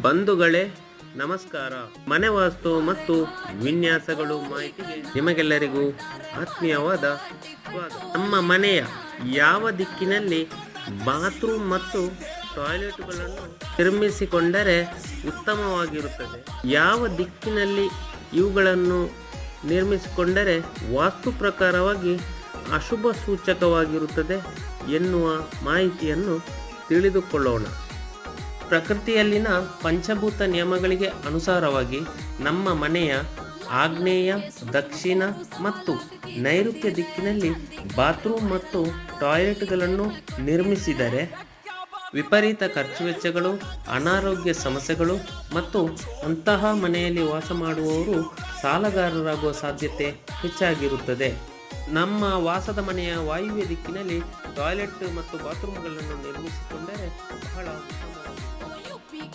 ಬಂಧುಗಳೇ ನಮಸ್ಕಾರ. ಮನೆ ವಾಸ್ತು ಮತ್ತು ವಿನ್ಯಾಸಗಳು ಮಾಹಿತಿಗೆ ನಿಮಗೆಲ್ಲರಿಗೂ ಆತ್ಮೀಯವಾದ ಸ್ವಾಗತ. ನಮ್ಮ ಮನೆಯ ಯಾವ ದಿಕ್ಕಿನಲ್ಲಿ ಬಾತ್ರೂಮ್ ಮತ್ತು ಟಾಯ್ಲೆಟ್ಗಳನ್ನು ನಿರ್ಮಿಸಿಕೊಂಡರೆ ಉತ್ತಮವಾಗಿರುತ್ತದೆ, ಯಾವ ದಿಕ್ಕಿನಲ್ಲಿ ಇವುಗಳನ್ನು ನಿರ್ಮಿಸಿಕೊಂಡರೆ ವಾಸ್ತು ಪ್ರಕಾರವಾಗಿ ಅಶುಭ ಸೂಚಕವಾಗಿರುತ್ತದೆ ಎನ್ನುವ ಮಾಹಿತಿಯನ್ನು ತಿಳಿದುಕೊಳ್ಳೋಣ. ಪ್ರಕೃತಿಯಲ್ಲಿನ ಪಂಚಭೂತ ನಿಯಮಗಳಿಗೆ ಅನುಸಾರವಾಗಿ ನಮ್ಮ ಮನೆಯ ಆಗ್ನೇಯ, ದಕ್ಷಿಣ ಮತ್ತು ನೈಋತ್ಯ ದಿಕ್ಕಿನಲ್ಲಿ ಬಾತ್ರೂಮ್ ಮತ್ತು ಟಾಯ್ಲೆಟ್ಗಳನ್ನು ನಿರ್ಮಿಸಿದರೆ ವಿಪರೀತ ಖರ್ಚು ವೆಚ್ಚಗಳು, ಅನಾರೋಗ್ಯ ಸಮಸ್ಯೆಗಳು ಮತ್ತು ಅಂತಹ ಮನೆಯಲ್ಲಿ ವಾಸ ಮಾಡುವವರು ಸಾಲಗಾರರಾಗುವ ಸಾಧ್ಯತೆ ಹೆಚ್ಚಾಗಿರುತ್ತದೆ. ನಮ್ಮ ವಾಸದ ಮನೆಯ ವಾಯುವ್ಯ ದಿಕ್ಕಿನಲ್ಲಿ ಟಾಯ್ಲೆಟ್ ಮತ್ತು ಬಾತ್ರೂಮ್ಗಳನ್ನು ನಿರ್ಮಿಸಿಕೊಂಡರೆ ಬಹಳ ಉತ್ತಮವಾಗಿದೆ.